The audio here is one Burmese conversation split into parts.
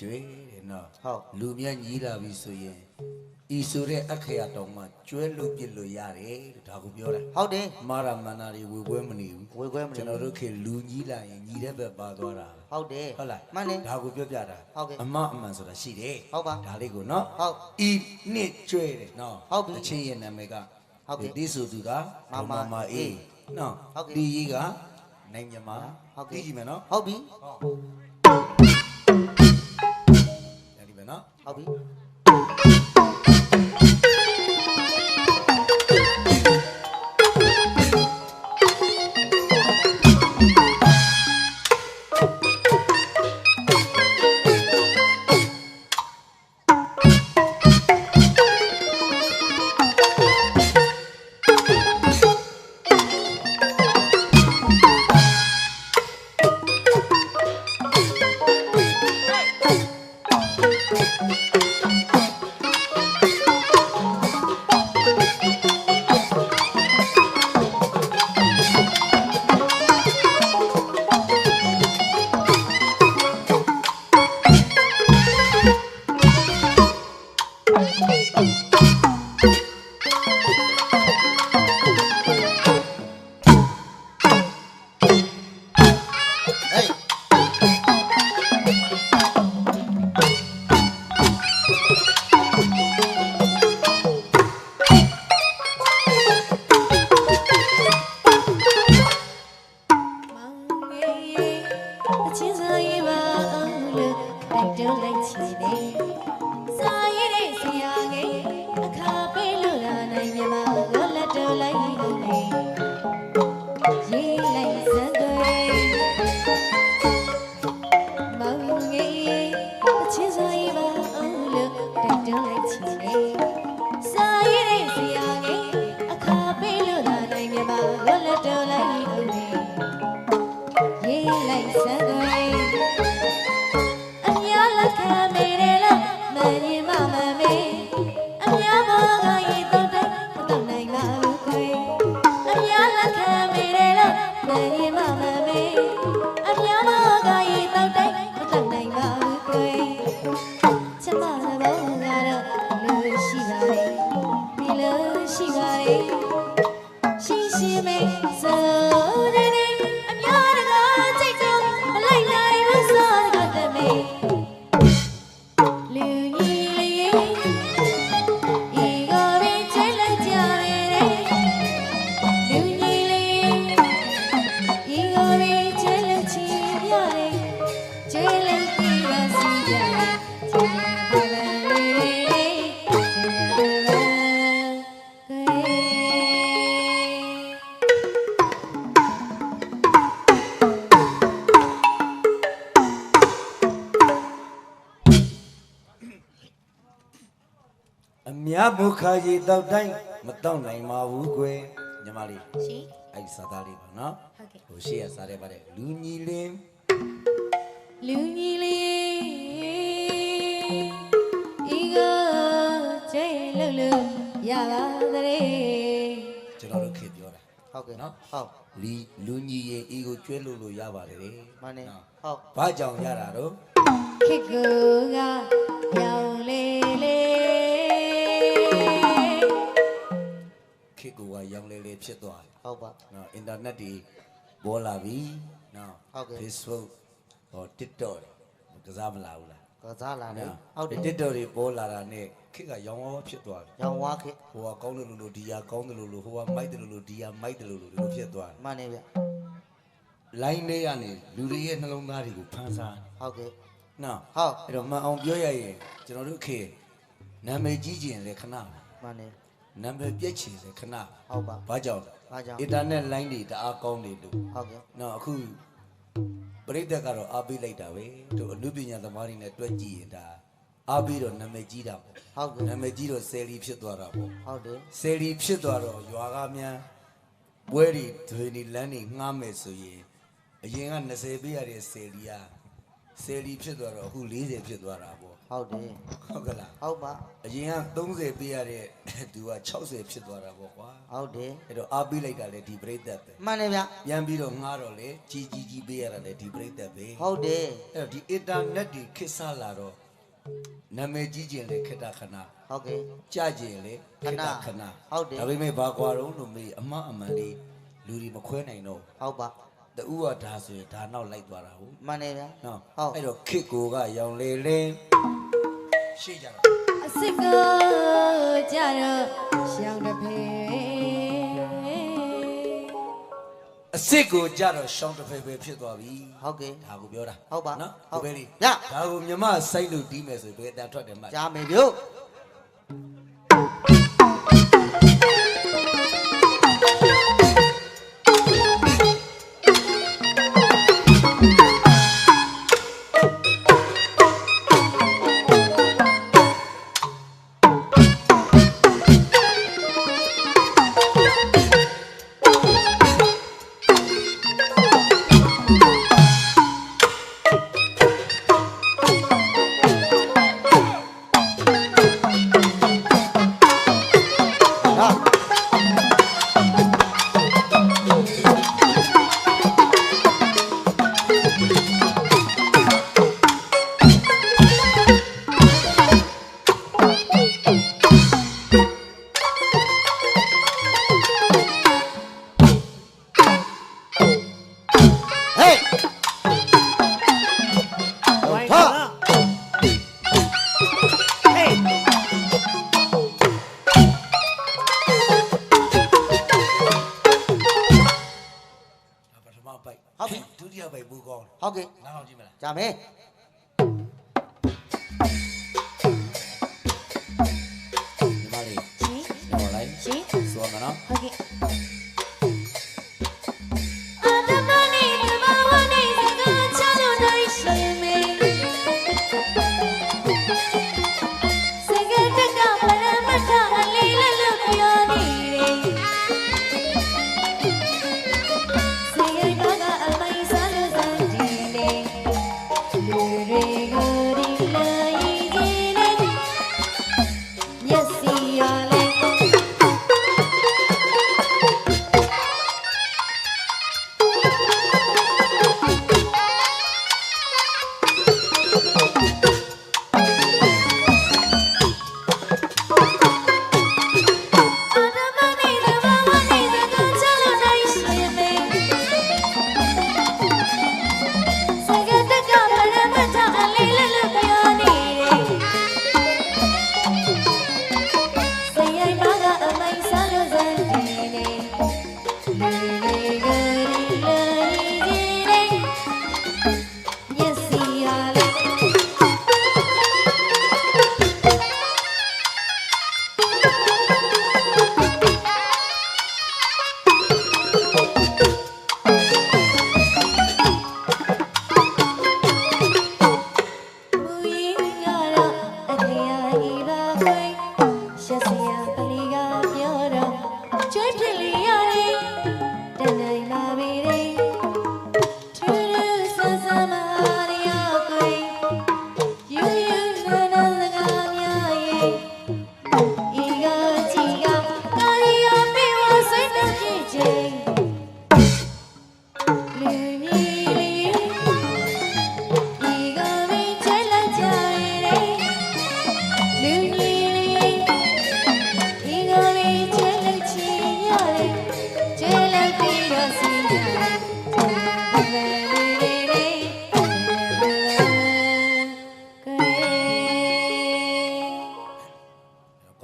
ကျွေးတယ်နော်ဟုတ်လူမြတ်ကြီးလာပြီဆိုရင်ဤဆိုတဲ့အခရာတော်မှာကျွဲလို့ပြစ်လို့ရတယ်ဒါကိုပြောတာဟုတ်တယ်မာရမန္နာတွေဝေပွဲမနေဘူးဝေပွဲမနေကျွန်တော်တို့ခေလူကြီးလာရင်ညီတဲ့ဘက်ပါသွားတာဟုတ်တယ်ဟုတ်လားမှန်တယ်ဒါကိုပြောပြတာဟုတ်ကဲ့အမအမှန်ဆိုတာရှိတယ်ဟုတ်ပါဒါလေးကိုနော်ဟုတ်ဤနှစ်ကျွဲတယ်နော်ဟုတ်ပြီအချင်းရဲ့နာမည်ကဟုတ်ကဲ့ဒီဆိုသူကမမအေးနော်ဟုတ်ကဲ့ဒီကြီးကနိုင်မြမဟုတ်ကဲ့ကြည့်မယ်နော်ဟုတ်ပြီနော်ဟုတ်ပြီဘုခါကြီးတောက်တိုင်းမတောက်နိုင်ပါဘူးကွယ်ညီမလေးရှင်အဲ့စာသားလေးပါနော်ဟုတ်ကဲ့ဟိုရှေ့ကစားတဲ့ပါတယ်လူညီလင်းလူညီလေးဤကကျဲလို့လို့ရပါတဲ့ကျွန်တော်တို့ခေပြောတာဟုတ်ကဲ့နော်ဟုတ်လူညီရဲ့ဤကိုကျွဲလို့ရပါတယ်မှန်တယ်ဟုတ်ဘာကြောင့်ရတာတော့ခေကူကရောင်လေးလေး ကိုကရောင်လေလေဖြစ်သွားတယ် ဟုတ်ပါ နော်အင်တာနက်တွေပေါ်လာပြီနော် ဟုတ်ကဲ့ Facebook ဟော TikTok ကစားမလာဘူးလား ကစားလာနေ နော် ဟုတ်တယ် TikTok တွေပေါ်လာတာနဲ့ခေတ်ကရောင်ဝါးဖြစ်သွားတယ် ရောင်ဝါခေ ဟိုကကောင်းတယ်လို့ဒီကကောင်းတယ်လို့ဟိုကမိုက်တယ်လို့ဒီကမိုက်တယ်လို့ဒီလိုဖြစ်သွားတယ် မှန်နေဗျ လိုင်းလေးကနေလူတွေရဲ့နှလုံးသားတွေကိုဖန်ဆား ဟုတ်ကဲ့ နော် ဟုတ် အဲ့တော့မှန်အောင်ပြောရရင်ကျွန်တော်တို့ခေတ်နာမည်ကြီးခြင်းလည်းခဏပဲ မှန်နေ နာမည်ပြည့်ခြင်းလည်းခဏ ဟုတ်ပါ ဘာကြောင့်လဲ အားကြောင့် အင်တာနက်လိုင်းတွေတအားကောင်းနေလို့ ဟုတ်ကဲ့ နော်အခုပရိသတ်ကတော့အားပေးလိုက်တာပဲတို့အနုပညာသမားတွေနဲ့တွက်ကြည့်ရင်ဒါအားပေးတော့နာမည်ကြီးတာပေါ့ ဟုတ်ကဲ့ နာမည်ကြီးတော့ဆယ်လီဖြစ်သွားတာပေါ့ ဟုတ်တယ် ဆယ်လီဖြစ်သွားတော့ရွာကများပွဲတွေတွေနေလမ်းတွေငှားမယ်ဆိုရင်အရင်က20ပေးရတဲ့ဆယ်လီကဆယ်လီဖြစ်သွားတော့အခု40ဖြစ်သွားတာပေါ့ ဟုတ်တယ် ဟုတ်ကလား ဟုတ်ပါ အရင်က30ပေးရတဲ့သူက60ဖြစ်သွားတာပေါ့ကွာ ဟုတ်တယ် အဲ့တော့အားပေးလိုက်တာလေဒီပရိသတ်ပဲ မှန်နေဗျ ပြန်ပြီးတော့ငှားတော့လေကြီးပေးရတာလေဒီပရိသတ်ပဲ ဟုတ်တယ် အဲ့တော့ဒီအင်တာနက်တွေခေတ်စားလာတော့နာမည်ကြီးခြင်းလေခေတ္တခဏ ဟုတ်ကဲ့ ကြခြင်းလေခေတ္တခဏ ဟုတ်တယ် ဒါပေမဲ့ဘာကွာတော့လို့မေးအမှန်အမှန်လေးလူတွေမခွဲနိုင်တော့ ဟုတ်ပါ တူကဒါဆိုရင်ဒါနောက်လိုက်သွားတာဟုတ် မှန်နေဗျ နော် ဟုတ် အဲ့တော့ခေတ်ကိုကရောင်လေလေရှေ့ကြတော့ အစ်စ်ကိုကြတော့ရှောင်းတစ်ဖေ အစ်စ်ကိုကြတော့ရှောင်းတစ်ဖက်ပဲဖြစ်သွားပြီ ဟုတ်ကဲ့ ဒါကိုပြောတာ ဟုတ်ပါ နော် ဟုတ် ကိုပဲလေး ရ ဒါကိုမြမစိုက်လို့တီးမယ်ဆိုရင်ဘယ်အတန်ထွက်တယ်မှတ် ကြားမယ်ပြုတ် ဟာ ဟေး ဝိုင်း ဟာ လာဟေး ဒါပထမပိုက် ဟုတ်ပြီ ဒုတိယပိုက်ဘူးကောင်း ဟုတ်ကဲ့ နားအောင်ကြည့်မလား ကြားမယ် ညီမလေး ရှင် ကျွန်တော်လိုက် ရှင် ဆိုမနော် ဟုတ်ကဲ့အတမနီတမဝနီစကားချလို့နိုင်ရှင်မေစကားတကပရမထအလေးလည်းလို့ပြောနေတယ်စကားကအမိုင်းစားလို့စမ်းကြည့်လေလူတွေကိုဒီလိုရည်ကြည်နေမျက်စိရလဲ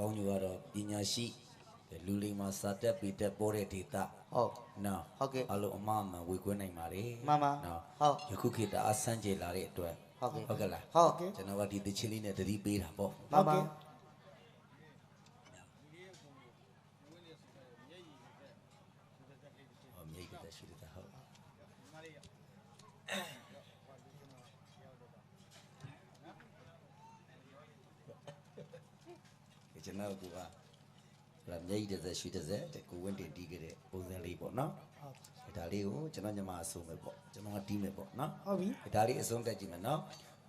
ကောင်းကျိုးကတော့ပညာရှိလူလိမ္မာစာတက်ပေတက်ပေါ်တဲ့ဒေတာ ဟုတ် နော် ဟုတ်ကဲ့ အလုံးအမအမှန်ဝေခွဲနိုင်ပါလေ မှန်ပါ နော် ဟုတ် ယခုခေတ်တအားဆန်းကျယ်လာတဲ့အတွက် ဟုတ်ကဲ့ ဟုတ်ကဲ့လား ဟုတ် ကျွန်တော်ကဒီတချင်းလေးနဲ့တတိပေးတာပေါ့ မှန်ပါ ဟောမြိတ်တဲ့ရှိတဲ့ဟုတ်ကျွန်တော်ကလာမြိတ်တဲ့ရှိတဲ့ကိုဝင်းတင်တီးခဲ့တဲ့ပုံစံလေးပေါ့နော်ဒါလေးကိုကျွန်တော်ညမအဆုံးပဲပေါ့ကျွန်တော်ကတီးမယ်ပေါ့နော် ဟုတ်ပြီ ဒါလေးအဆုံးတက်ကြည့်မယ်နော်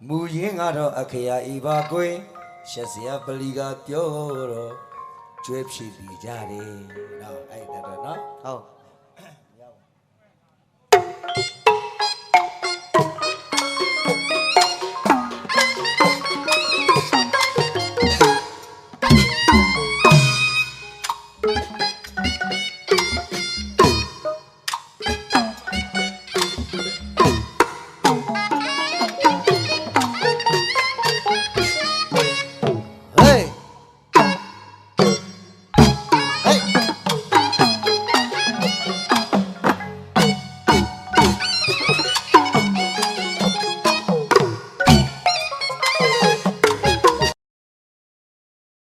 မူရင်းကတော့အခရာဤပါကွယ်ရှက်စရာပလီကပြောတော့ကျွဲဖြီးပြီးကြတယ်နော်အဲ့ဒါတော့နော် ဟုတ်